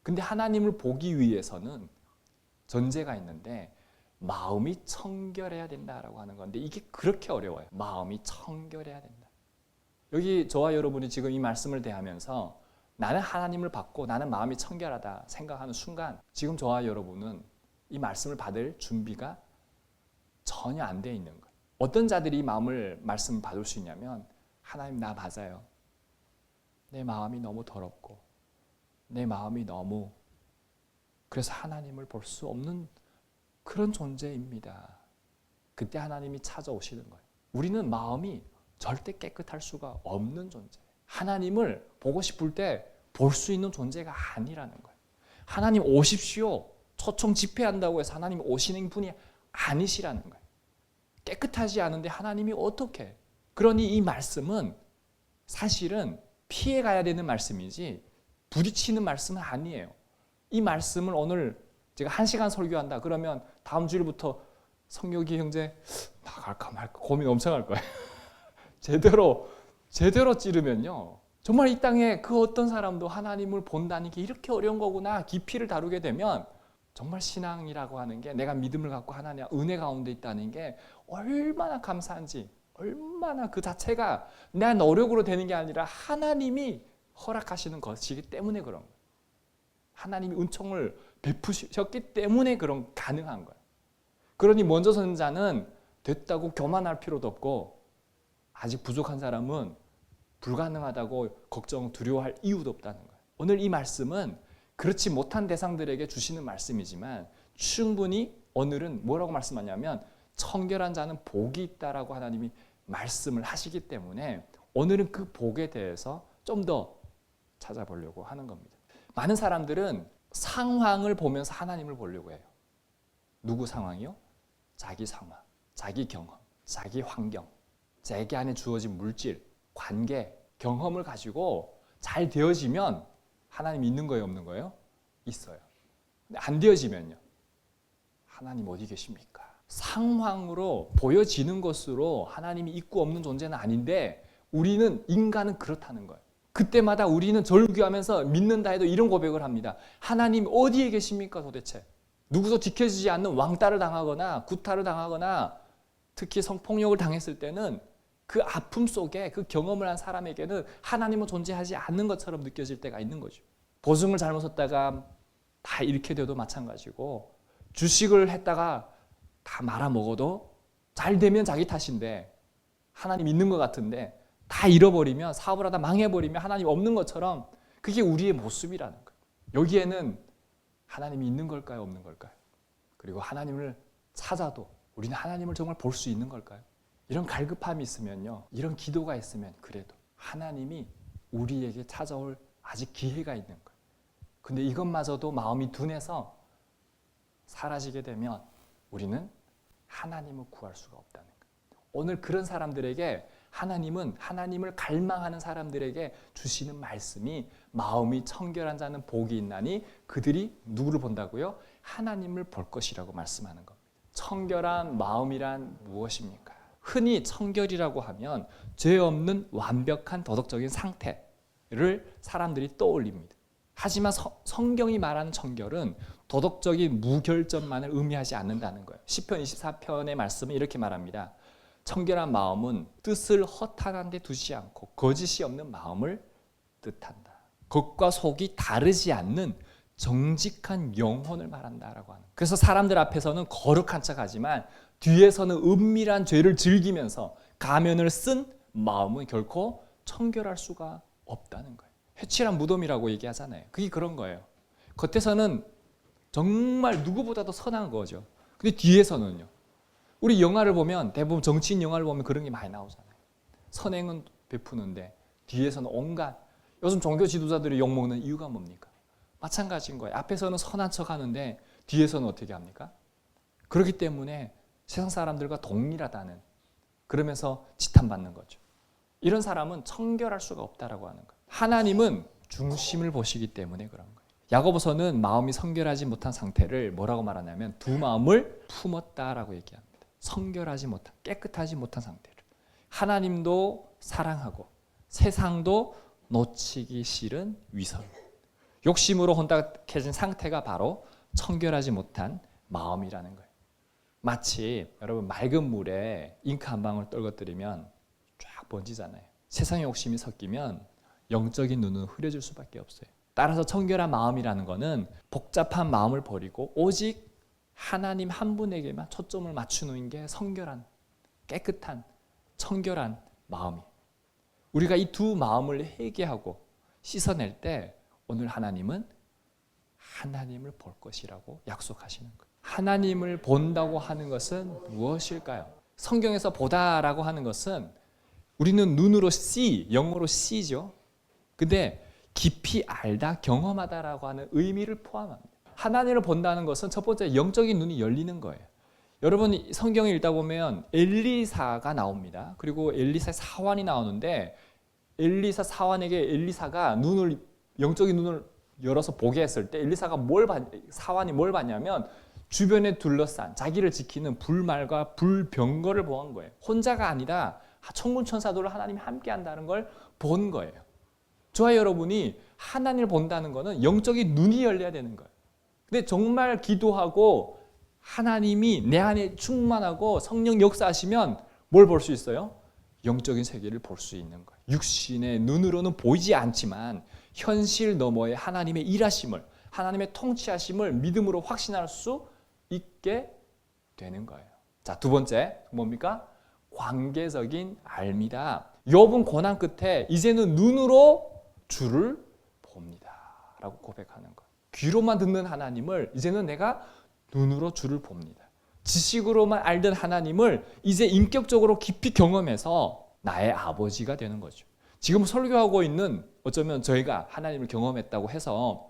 근데 하나님을 보기 위해서는 전제가 있는데 마음이 청결해야 된다라고 하는 건데 이게 그렇게 어려워요. 마음이 청결해야 된다. 여기 저와 여러분이 지금 이 말씀을 대하면서 나는 하나님을 받고 나는 마음이 청결하다 생각하는 순간 지금 저와 여러분은 이 말씀을 받을 준비가 전혀 안 돼 있는 거예요. 어떤 자들이 이 말씀을 받을 수 있냐면 하나님 나 맞아요. 내 마음이 너무 더럽고 내 마음이 너무 그래서 하나님을 볼 수 없는 그런 존재입니다. 그때 하나님이 찾아오시는 거예요. 우리는 마음이 절대 깨끗할 수가 없는 존재예요. 하나님을 보고 싶을 때 볼 수 있는 존재가 아니라는 거예요. 하나님 오십시오. 초청 집회한다고 해서 하나님 오시는 분이 아니시라는 거예요. 깨끗하지 않은데 하나님이 어떻게? 그러니 이 말씀은 사실은 피해가야 되는 말씀이지 부딪히는 말씀은 아니에요. 이 말씀을 오늘 제가 1시간 설교한다 그러면 다음 주일부터 성혁이 형제 나갈까 말까 고민 엄청 할 거예요. 제대로 찌르면요. 정말 이 땅에 그 어떤 사람도 하나님을 본다는 게 이렇게 어려운 거구나 깊이를 다루게 되면 정말 신앙이라고 하는 게 내가 믿음을 갖고 하나님 은혜 가운데 있다는 게 얼마나 감사한지 얼마나 그 자체가 내 노력으로 되는 게 아니라 하나님이 허락하시는 것이기 때문에 그런 거예요. 하나님이 은총을 베푸셨기 때문에 그런 가능한 거예요. 그러니 먼저 선 자는 됐다고 교만할 필요도 없고 아직 부족한 사람은 불가능하다고 걱정, 두려워할 이유도 없다는 거예요. 오늘 이 말씀은 그렇지 못한 대상들에게 주시는 말씀이지만 충분히 오늘은 뭐라고 말씀하냐면 청결한 자는 복이 있다라고 하나님이 말씀을 하시기 때문에 오늘은 그 복에 대해서 좀 더 찾아보려고 하는 겁니다. 많은 사람들은 상황을 보면서 하나님을 보려고 해요. 누구 상황이요? 자기 상황, 자기 경험, 자기 환경, 자기 안에 주어진 물질, 관계, 경험을 가지고 잘 되어지면 하나님 있는 거예요, 없는 거예요? 있어요. 근데 안 되어지면요? 하나님 어디 계십니까? 상황으로 보여지는 것으로 하나님이 있고 없는 존재는 아닌데 우리는 인간은 그렇다는 거예요. 그때마다 우리는 절규하면서 믿는다 해도 이런 고백을 합니다. 하나님 어디에 계십니까 도대체? 누구도 지켜지지 않는 왕따를 당하거나 구타를 당하거나 특히 성폭력을 당했을 때는 그 아픔 속에 그 경험을 한 사람에게는 하나님은 존재하지 않는 것처럼 느껴질 때가 있는 거죠. 보증을 잘못 썼다가 다 잃게 돼도 마찬가지고 주식을 했다가 다 말아먹어도 잘 되면 자기 탓인데 하나님 있는 것 같은데 다 잃어버리면 사업을 하다 망해버리면 하나님 없는 것처럼 그게 우리의 모습이라는 거예요. 여기에는 하나님이 있는 걸까요? 없는 걸까요? 그리고 하나님을 찾아도 우리는 하나님을 정말 볼 수 있는 걸까요? 이런 갈급함이 있으면요. 이런 기도가 있으면 그래도 하나님이 우리에게 찾아올 아직 기회가 있는 거예요. 근데 이것마저도 마음이 둔해서 사라지게 되면 우리는 하나님을 구할 수가 없다는 거예요. 오늘 그런 사람들에게 하나님은 하나님을 갈망하는 사람들에게 주시는 말씀이 마음이 청결한 자는 복이 있나니 그들이 누구를 본다고요? 하나님을 볼 것이라고 말씀하는 겁니다. 청결한 마음이란 무엇입니까? 흔히 청결이라고 하면 죄 없는 완벽한 도덕적인 상태를 사람들이 떠올립니다. 하지만 성경이 말하는 청결은 도덕적인 무결점만을 의미하지 않는다는 거예요. 시편 24편의 말씀은 이렇게 말합니다. 청결한 마음은 뜻을 허탄한 데 두지 않고 거짓이 없는 마음을 뜻한다. 겉과 속이 다르지 않는 정직한 영혼을 말한다라고 하는. 그래서 사람들 앞에서는 거룩한 척하지만 뒤에서는 은밀한 죄를 즐기면서 가면을 쓴 마음은 결코 청결할 수가 없다는 거예요. 회칠한 무덤이라고 얘기하잖아요. 그게 그런 거예요. 겉에서는 정말 누구보다도 선한 거죠. 근데 뒤에서는요. 우리 영화를 보면 대부분 정치인 영화를 보면 그런 게 많이 나오잖아요. 선행은 베푸는데 뒤에서는 온갖 요즘 종교 지도자들이 욕먹는 이유가 뭡니까? 마찬가지인 거예요. 앞에서는 선한 척 하는데 뒤에서는 어떻게 합니까? 그렇기 때문에 세상 사람들과 동일하다는 그러면서 지탄받는 거죠. 이런 사람은 청결할 수가 없다라고 하는 거예요. 하나님은 중심을 보시기 때문에 그런 거예요. 야고보서는 마음이 성결하지 못한 상태를 뭐라고 말하냐면 두 마음을 품었다라고 얘기합니다. 성결하지 못한, 깨끗하지 못한 상태를. 하나님도 사랑하고 세상도 놓치기 싫은 위선. 욕심으로 혼탁해진 상태가 바로 청결하지 못한 마음이라는 거예요. 마치 여러분 맑은 물에 잉크 한 방울 떨궈뜨리면 쫙 번지잖아요. 세상의 욕심이 섞이면 영적인 눈은 흐려질 수밖에 없어요. 따라서 청결한 마음이라는 것은 복잡한 마음을 버리고 오직 하나님 한 분에게만 초점을 맞추는 게 성결한, 깨끗한, 청결한 마음이에요. 우리가 이 두 마음을 회개하고 씻어낼 때 오늘 하나님은 하나님을 볼 것이라고 약속하시는 거예요. 하나님을 본다고 하는 것은 무엇일까요? 성경에서 보다라고 하는 것은 우리는 눈으로 see, 영어로 see죠. 근데 깊이 알다, 경험하다라고 하는 의미를 포함합니다. 하나님을 본다는 것은 첫 번째 영적인 눈이 열리는 거예요. 여러분 성경을 읽다 보면 엘리사가 나옵니다. 그리고 엘리사의 사환이 나오는데 엘리사 사환에게 엘리사가 영적인 눈을 열어서 보게 했을 때 엘리사가 사환이 뭘 봤냐면 주변에 둘러싼 자기를 지키는 불말과 불병거를 보한 거예요. 혼자가 아니라 천군 천사들로 하나님이 함께 한다는 걸 본 거예요. 저와 여러분이 하나님을 본다는 것은 영적인 눈이 열려야 되는 거예요. 근데 정말 기도하고 하나님이 내 안에 충만하고 성령 역사하시면 뭘 볼 수 있어요? 영적인 세계를 볼 수 있는 거예요. 육신의 눈으로는 보이지 않지만 현실 너머의 하나님의 일하심을, 하나님의 통치하심을 믿음으로 확신할 수 있게 되는 거예요. 자, 두 번째 뭡니까? 관계적인 알미다. 욥은 고난 끝에 이제는 눈으로 주를 봅니다 라고 고백하는 거예요. 귀로만 듣는 하나님을 이제는 내가 눈으로 주를 봅니다. 지식으로만 알던 하나님을 이제 인격적으로 깊이 경험해서 나의 아버지가 되는 거죠. 지금 설교하고 있는 어쩌면 저희가 하나님을 경험했다고 해서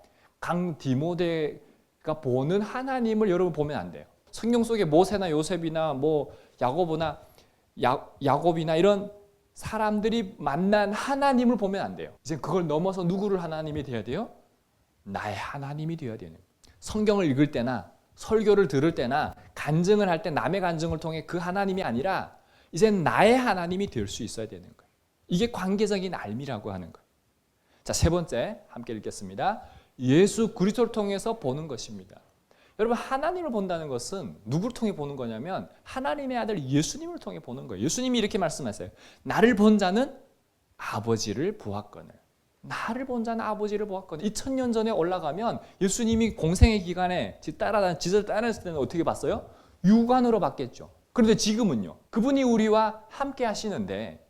강디모데가 보는 하나님을 여러분 보면 안 돼요. 성경 속에 모세나 요셉이나 뭐 야곱이나 이런 사람들이 만난 하나님을 보면 안 돼요. 이제 그걸 넘어서 누구를 하나님이 되어야 돼요? 나의 하나님이 되어야 되는 거예요. 성경을 읽을 때나 설교를 들을 때나 간증을 할 때 남의 간증을 통해 그 하나님이 아니라 이제 나의 하나님이 될 수 있어야 되는 거예요. 이게 관계적인 알미라고 하는 거예요. 자, 세 번째 함께 읽겠습니다. 예수 그리스도를 통해서 보는 것입니다. 여러분 하나님을 본다는 것은 누구를 통해 보는 거냐면 하나님의 아들 예수님을 통해 보는 거예요. 예수님이 이렇게 말씀하세요. 나를 본 자는 아버지를 보았거늘. 나를 본 자는 아버지를 보았거늘. 2000년 전에 올라가면 예수님이 공생의 기간에 지저를 따라했을 때는 어떻게 봤어요? 육안으로 봤겠죠. 그런데 지금은요. 그분이 우리와 함께 하시는데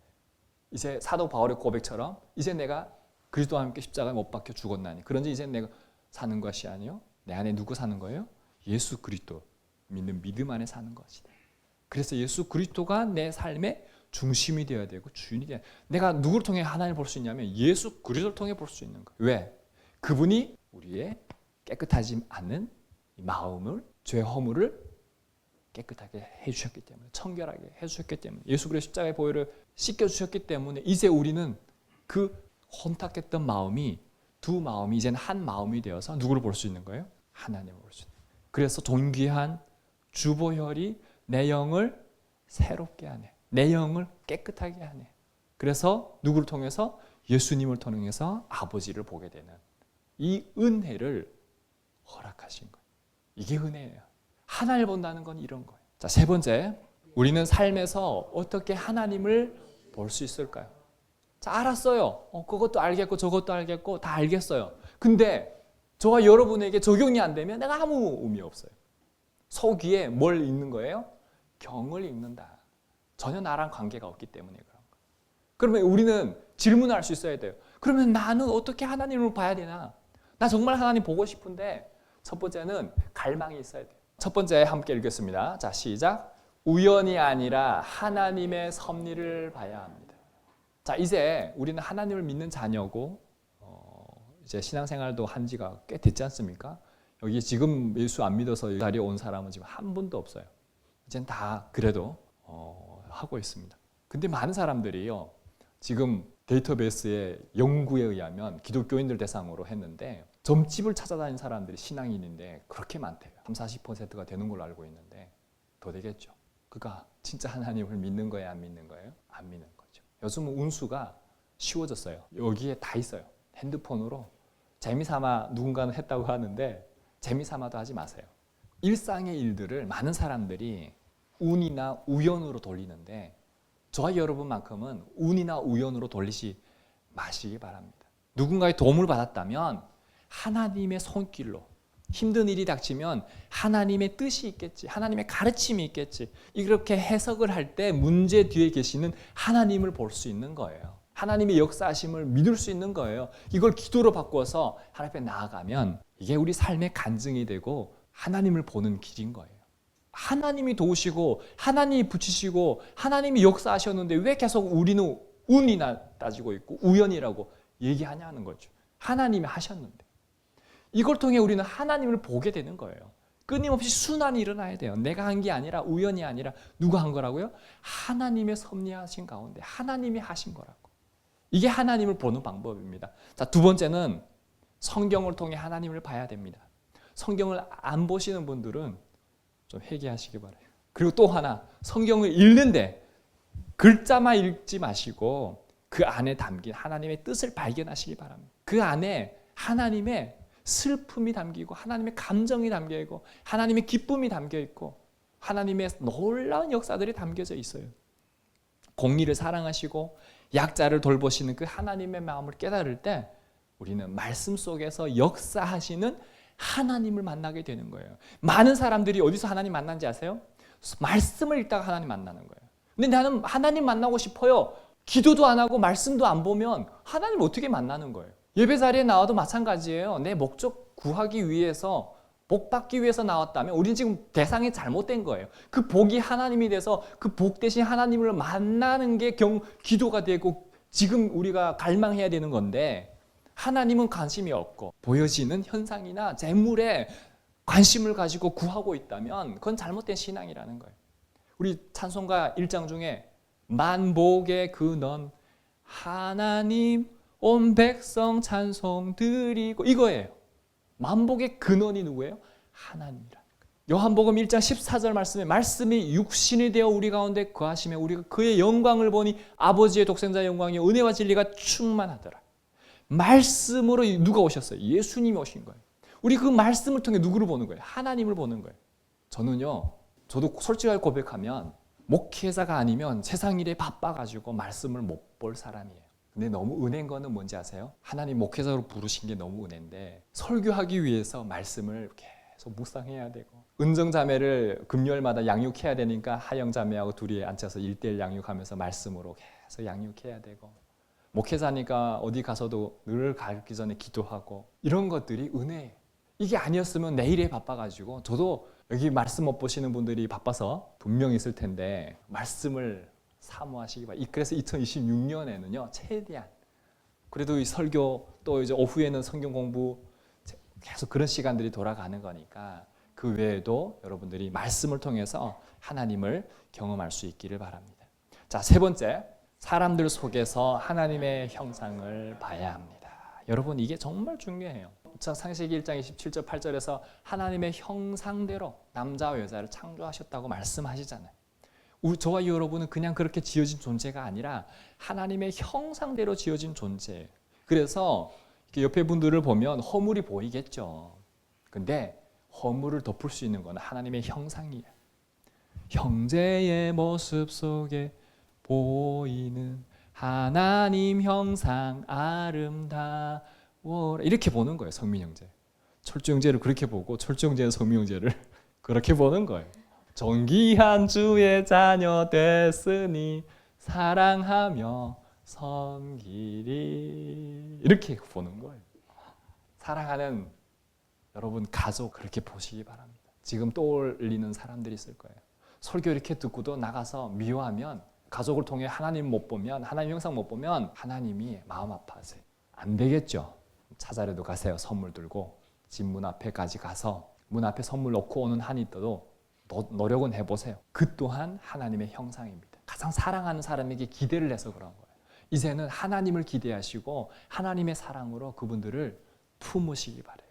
이제 사도 바울의 고백처럼 이제 내가 그리스도와 함께 십자가에 못 박혀 죽었나니 그런지 이제 내가 사는 것이 아니요 내 안에 누구 사는 거예요? 예수 그리스도 믿는 믿음 안에 사는 것이다. 그래서 예수 그리스도가 내 삶의 중심이 되어야 되고 주인이 되어야 돼. 내가 누구를 통해 하나님을 볼 수 있냐면 예수 그리스도를 통해 볼 수 있는 거예요. 왜? 그분이 우리의 깨끗하지 않은 마음을 죄 허물을 깨끗하게 해주셨기 때문에 청결하게 해주셨기 때문에 예수 그리스도 십자가의 보혈을 씻겨주셨기 때문에 이제 우리는 그 혼탁했던 마음이 두 마음이 이제는 한 마음이 되어서 누구를 볼 수 있는 거예요? 하나님을 볼 수 있는 거예요. 그래서 존귀한 주보혈이 내 영을 새롭게 하네. 내 영을 깨끗하게 하네. 그래서 누구를 통해서? 예수님을 통해서 아버지를 보게 되는 이 은혜를 허락하신 거예요. 이게 은혜예요. 하나님을 본다는 건 이런 거예요. 자, 세 번째, 우리는 삶에서 어떻게 하나님을 볼 수 있을까요? 자, 알았어요. 그것도 알겠고 저것도 알겠고 다 알겠어요. 근데 저와 여러분에게 적용이 안 되면 내가 아무 의미 없어요. 속 위에 뭘 읽는 거예요? 경을 읽는다. 전혀 나랑 관계가 없기 때문에 그런 거예요. 그러면 우리는 질문할 수 있어야 돼요. 그러면 나는 어떻게 하나님을 봐야 되나? 나 정말 하나님 보고 싶은데 첫 번째는 갈망이 있어야 돼요. 첫 번째 함께 읽겠습니다. 자, 시작. 우연이 아니라 하나님의 섭리를 봐야 합니다. 자, 이제 우리는 하나님을 믿는 자녀고 이제 신앙생활도 한 지가 꽤 됐지 않습니까? 여기 지금 예수 안 믿어서 이 자리에 온 사람은 지금 한 분도 없어요. 이젠 다 그래도 하고 있습니다. 근데 많은 사람들이요. 지금 데이터베이스의 연구에 의하면 기독교인들 대상으로 했는데 점집을 찾아다니는 사람들이 신앙인인데 그렇게 많대요. 30-40%가 되는 걸로 알고 있는데 더 되겠죠. 그가 진짜 하나님을 믿는 거예요? 안 믿는 거예요? 안 믿는 거죠. 요즘은 운수가 쉬워졌어요. 여기에 다 있어요. 핸드폰으로 재미삼아 누군가는 했다고 하는데 재미삼아도 하지 마세요. 일상의 일들을 많은 사람들이 운이나 우연으로 돌리는데 저와 여러분만큼은 운이나 우연으로 돌리지 마시기 바랍니다. 누군가의 도움을 받았다면 하나님의 손길로, 힘든 일이 닥치면 하나님의 뜻이 있겠지, 하나님의 가르침이 있겠지, 이렇게 해석을 할 때 문제 뒤에 계시는 하나님을 볼 수 있는 거예요. 하나님의 역사하심을 믿을 수 있는 거예요. 이걸 기도로 바꿔서 하나님 앞에 나아가면 이게 우리 삶의 간증이 되고 하나님을 보는 길인 거예요. 하나님이 도우시고 하나님이 붙이시고 하나님이 역사하셨는데 왜 계속 우리는 운이나 따지고 있고 우연이라고 얘기하냐는 거죠. 하나님이 하셨는데. 이걸 통해 우리는 하나님을 보게 되는 거예요. 끊임없이 순환이 일어나야 돼요. 내가 한 게 아니라 우연이 아니라 누가 한 거라고요? 하나님의 섭리하신 가운데 하나님이 하신 거라고. 이게 하나님을 보는 방법입니다. 자, 두 번째는 성경을 통해 하나님을 봐야 됩니다. 성경을 안 보시는 분들은 좀 회개하시기 바라요. 그리고 또 하나, 성경을 읽는데 글자만 읽지 마시고 그 안에 담긴 하나님의 뜻을 발견하시기 바랍니다. 그 안에 하나님의 슬픔이 담기고 하나님의 감정이 담겨 있고 하나님의 기쁨이 담겨 있고 하나님의 놀라운 역사들이 담겨져 있어요. 공의를 사랑하시고 약자를 돌보시는 그 하나님의 마음을 깨달을 때 우리는 말씀 속에서 역사하시는 하나님을 만나게 되는 거예요. 많은 사람들이 어디서 하나님 만난지 아세요? 말씀을 읽다가 하나님 만나는 거예요. 근데 나는 하나님 만나고 싶어요. 기도도 안 하고 말씀도 안 보면 하나님 어떻게 만나는 거예요? 예배 자리에 나와도 마찬가지예요. 내 목적 구하기 위해서, 복 받기 위해서 나왔다면 우리는 지금 대상이 잘못된 거예요. 그 복이 하나님이 돼서 그 복 대신 하나님을 만나는 게 기도가 되고 지금 우리가 갈망해야 되는 건데 하나님은 관심이 없고 보여지는 현상이나 재물에 관심을 가지고 구하고 있다면 그건 잘못된 신앙이라는 거예요. 우리 찬송가 1장 중에 만복의 근원 하나님 온 백성 찬송 드리고 이거예요. 만복의 근원이 누구예요? 하나님이라는 거예요. 요한복음 1장 14절 말씀에 말씀이 육신이 되어 우리 가운데 거하시며 우리가 그의 영광을 보니 아버지의 독생자의 영광이 은혜와 진리가 충만하더라. 말씀으로 누가 오셨어요? 예수님이 오신 거예요. 우리 그 말씀을 통해 누구를 보는 거예요? 하나님을 보는 거예요. 저도 솔직하게 고백하면 목회자가 아니면 세상 일에 바빠가지고 말씀을 못 볼 사람이에요. 근데 너무 은혜인 거는 뭔지 아세요? 하나님 목회자로 부르신 게 너무 은혜인데 설교하기 위해서 말씀을 계속 묵상해야 되고 은정자매를 금요일마다 양육해야 되니까 하영자매하고 둘이 앉아서 1:1 양육하면서 말씀으로 계속 양육해야 되고 목회자니까 어디 가서도 늘 가기 전에 기도하고 이런 것들이 은혜예요. 이게 아니었으면 내일에 바빠가지고 저도 여기 말씀 못 보시는 분들이 바빠서 분명히 있을 텐데 말씀을 사모하시기 바랍니다. 그래서 2026년에는요 최대한 그래도 이 설교 또 이제 오후에는 성경 공부 계속 그런 시간들이 돌아가는 거니까 그 외에도 여러분들이 말씀을 통해서 하나님을 경험할 수 있기를 바랍니다. 자, 세 번째, 사람들 속에서 하나님의 형상을 봐야 합니다. 여러분 이게 정말 중요해요. 창세기 1장 27절 8절에서 하나님의 형상대로 남자와 여자를 창조하셨다고 말씀하시잖아요. 저와 여러분은 그냥 그렇게 지어진 존재가 아니라 하나님의 형상대로 지어진 존재예요. 그래서 옆에 분들을 보면 허물이 보이겠죠. 근데 허물을 덮을 수 있는 건 하나님의 형상이에요. 형제의 모습 속에 보이는 하나님 형상 아름다워라 이렇게 보는 거예요. 성민 형제. 철주 형제를 그렇게 보고 철주 형제는 성민 형제를 그렇게 보는 거예요. 존귀한 주의 자녀 됐으니 사랑하며 섬기리 이렇게 보는 거예요. 사랑하는 여러분 가족 그렇게 보시기 바랍니다. 지금 떠올리는 사람들이 있을 거예요. 설교 이렇게 듣고도 나가서 미워하면 가족을 통해 하나님 못 보면 하나님 형상 못 보면 하나님이 마음 아파하세요. 안 되겠죠. 차자리도 가세요. 선물 들고 집 문 앞에까지 가서 문 앞에 선물 놓고 오는 한이 있어도 노력은 해보세요. 그 또한 하나님의 형상입니다. 가장 사랑하는 사람에게 기대를 해서 그런 거예요. 이제는 하나님을 기대하시고 하나님의 사랑으로 그분들을 품으시기 바라요.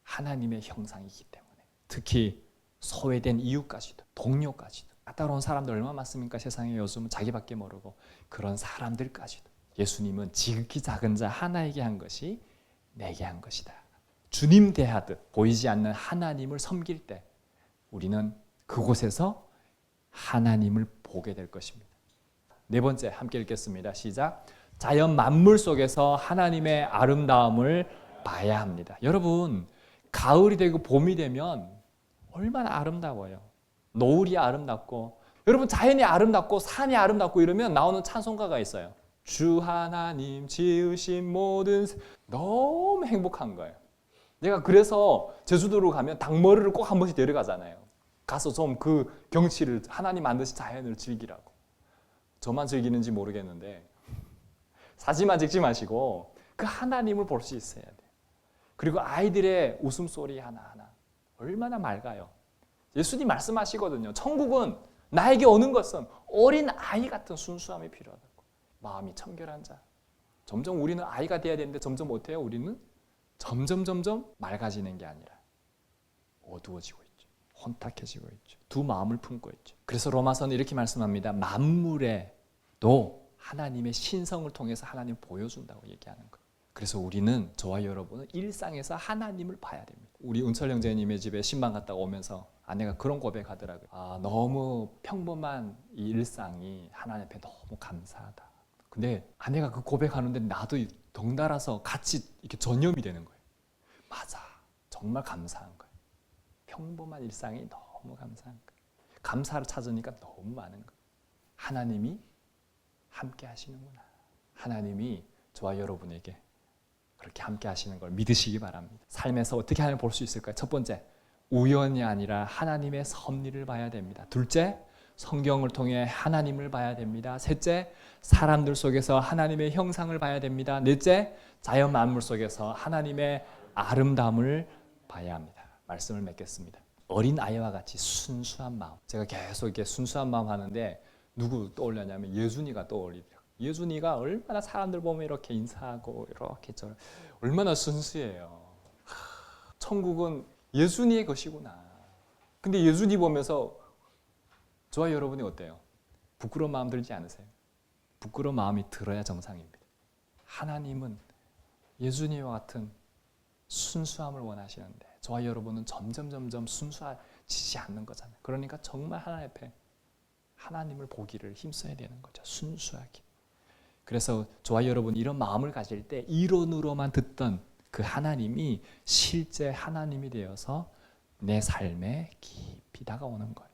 하나님의 형상이기 때문에 특히 소외된 이웃까지도 동료까지도 까다로운 사람들 얼마나 많습니까? 세상에 요즘은 자기밖에 모르고 그런 사람들까지도 예수님은 지극히 작은 자 하나에게 한 것이 내게 한 것이다. 주님 대하듯 보이지 않는 하나님을 섬길 때 우리는 그곳에서 하나님을 보게 될 것입니다. 네 번째 함께 읽겠습니다. 시작. 자연 만물 속에서 하나님의 아름다움을 봐야 합니다. 여러분, 가을이 되고 봄이 되면 얼마나 아름다워요. 노을이 아름답고, 여러분 자연이 아름답고 산이 아름답고 이러면 나오는 찬송가가 있어요. 주 하나님 지으신 모든 너무 행복한 거예요. 내가 그래서 제주도로 가면 닭머리를 꼭 한 번씩 데려가잖아요. 가서 좀 그 경치를, 하나님 만드신 자연을 즐기라고. 저만 즐기는지 모르겠는데 사진만 찍지 마시고 그 하나님을 볼 수 있어야 돼요. 그리고 아이들의 웃음소리 하나하나 얼마나 맑아요. 예수님 말씀하시거든요. 천국은 나에게 오는 것은 어린 아이 같은 순수함이 필요하다고. 마음이 청결한 자. 점점 우리는 아이가 돼야 되는데 점점 어때요? 우리는 점점 맑아지는 게 아니라 어두워지고 있죠. 혼탁해지고 있죠. 두 마음을 품고 있죠. 그래서 로마서는 이렇게 말씀합니다. 만물에도 하나님의 신성을 통해서 하나님을 보여준다고 얘기하는 거예요. 그래서 우리는, 저와 여러분은 일상에서 하나님을 봐야 됩니다. 우리 은철 형제님의 집에 신방 갔다가 오면서 아내가 그런 고백하더라고요. 너무 평범한 이 일상이 하나님 앞에 너무 감사하다. 근데 아내가 그 고백하는데 나도 덩달아서 같이 이렇게 전염이 되는 거예요. 맞아, 정말 감사한 거예요. 평범한 일상이 너무 감사한 거예요. 감사를 찾으니까 너무 많은 거예요. 하나님이 함께 하시는구나. 하나님이 저와 여러분에게 그렇게 함께 하시는 걸 믿으시기 바랍니다. 삶에서 어떻게 하나님을 볼 수 있을까요? 첫 번째, 우연이 아니라 하나님의 섭리를 봐야 됩니다. 둘째, 성경을 통해 하나님을 봐야 됩니다. 셋째, 사람들 속에서 하나님의 형상을 봐야 됩니다. 넷째, 자연 만물 속에서 하나님의 아름다움을 봐야 합니다. 말씀을 맺겠습니다. 어린 아이와 같이 순수한 마음. 제가 계속 이렇게 순수한 마음 하는데 누구 떠올렸냐면 예준이가 떠올리더라고요. 예준이가 얼마나 사람들 보면 이렇게 인사하고 이렇게 얼마나 순수해요. 천국은 예준이의 것이구나. 근데 예준이 보면서 저와 여러분이 어때요? 부끄러운 마음 들지 않으세요? 부끄러운 마음이 들어야 정상입니다. 하나님은 예준이와 같은 순수함을 원하시는데 저와 여러분은 점점 순수해지지 않는 거잖아요. 그러니까 정말 하나님 앞에 하나님을 보기를 힘써야 되는 거죠. 순수하게. 그래서 저와 여러분 이런 마음을 가질 때 이론으로만 듣던 그 하나님이 실제 하나님이 되어서 내 삶에 깊이 다가오는 거예요.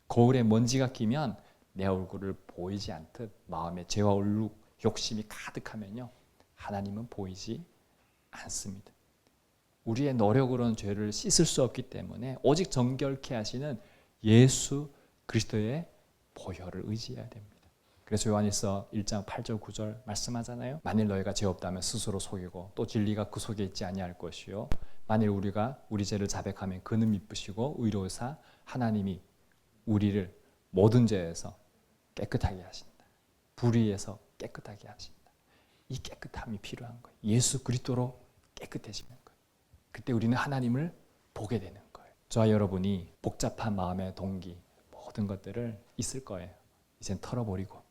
거울에 먼지가 끼면 내 얼굴을 보이지 않듯 마음에 죄와 얼룩, 욕심이 가득하면요, 하나님은 보이지 않습니다. 우리의 노력으로는 죄를 씻을 수 없기 때문에 오직 정결케 하시는 예수 그리스도의 보혈을 의지해야 됩니다. 그래서 요한일서 1장 8절 9절 말씀하잖아요. 만일 너희가 죄 없다면 스스로 속이고 또 진리가 그 속에 있지 아니할 것이요 만일 우리가 우리 죄를 자백하면 그는 미쁘시고 의로우사 하나님이 우리를 모든 죄에서 깨끗하게 하신다. 불의에서 깨끗하게 하신다. 이 깨끗함이 필요한 거예요. 예수 그리스도로 깨끗해지는 거예요. 그때 우리는 하나님을 보게 되는 거예요. 저와 여러분이 복잡한 마음의 동기 모든 것들을 있을 거예요. 이젠 털어버리고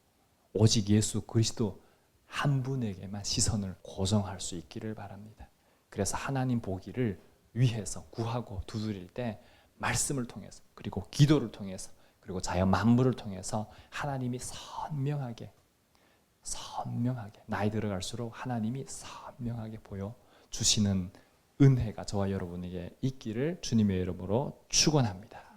오직 예수 그리스도 한 분에게만 시선을 고정할 수 있기를 바랍니다. 그래서 하나님 보기를 위해서 구하고 두드릴 때 말씀을 통해서 그리고 기도를 통해서 그리고 자연 만물을 통해서 하나님이 선명하게 나이 들어갈수록 하나님이 선명하게 보여주시는 은혜가 저와 여러분에게 있기를 주님의 이름으로 축원합니다.